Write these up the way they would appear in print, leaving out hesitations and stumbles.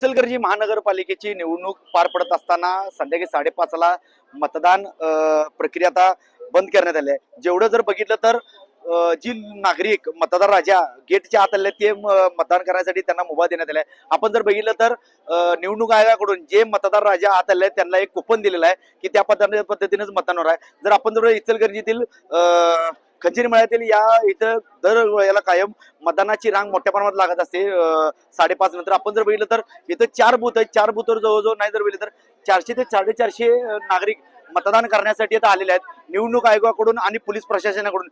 इचलकरंजी महानगरपालिकेची निवडणूक पार पडत असताना संध्याकाळी 5:30ला मतदान प्रक्रिया आता बंद करण्यात आली आहे. जेवढं जर बघितलं तर जी नागरिक मतदार राजा गेटच्या आत आले ते मतदान करण्यासाठी त्यांना मुभा देण्यात आला आहे. आपण जर बघितलं तर निवडणूक आयोगाकडून जे मतदार राजा आत आले त्यांना एक कुपन दिलेलं आहे की त्या पद्धतीनेच मतदान होणार आहे. जर आपण जर इचलकरंजीतील खंचेरी मळ्यातील या इथं दर वेळेला कायम मतदानाची रांग मोठ्या प्रमाणात लागत असते 5:30 नंतर. आपण जर बघितलं तर इथं 4 बूथ आहेत. 4 बूथवर जवळजवळ नाही जर बघितलं तर 400 ते 450 नागरिक मतदान करण्यासाठी आता आलेले आहेत. निवडणूक आयोगाकडून आणि पोलीस प्रशासनाकडून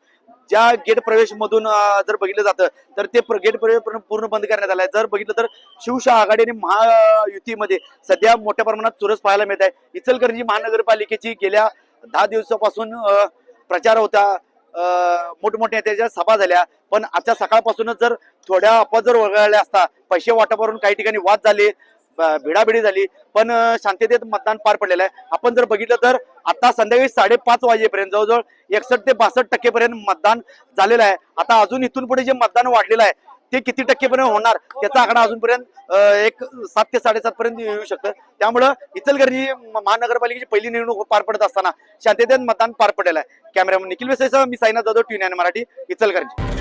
ज्या गेट प्रवेश मधून जर बघितलं जातं तर ते गेट प्रवेश पूर्ण बंद करण्यात आलाय. जर बघितलं तर शिवसेना आघाडी आणि महायुतीमध्ये सध्या मोठ्या प्रमाणात चुरस पाहायला मिळत आहे. इचलकरंजी महानगरपालिकेची गेल्या 10 दिवसापासून प्रचार होता, मोठमोठ्या त्याच्या सभा झाल्या, पण आजच्या सकाळपासूनच जर थोड्या अफवा जर वगळल्या असता पैसे वाटपावरून काही ठिकाणी वाद झाले, भिडाभिडी झाली, पण शांततेत मतदान पार पडलेलं आहे. आपण जर बघितलं तर आता संध्याकाळी 5:30 वाजेपर्यंत जवळजवळ 61 ते 62% पर्यंत मतदान झालेलं आहे. आता अजून इथून पुढे जे मतदान वाढलेलं आहे ते किती टक्केपर्यंत होणार त्याचा आकडा अजूनपर्यंत एक 7 ते 7.5 पर्यंत येऊ शकतं. त्यामुळं इचलकरंजी महानगरपालिकेची पहिली निवडणूक पार पडत असताना शांततेत मतदान पार पडलेलं आहे. कॅमेरामन निखिल वेसेसह मी साईनाथ जाधव, TV9 मराठी, इचलकरंजी.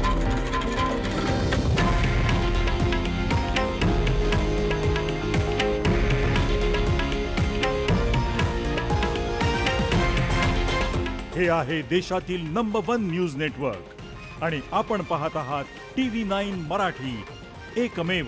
हे आहे देशातील नंबर 1 न्यूज नेटवर्क आणि आपण पाहत आहात TV9 मराठी, एकमेव.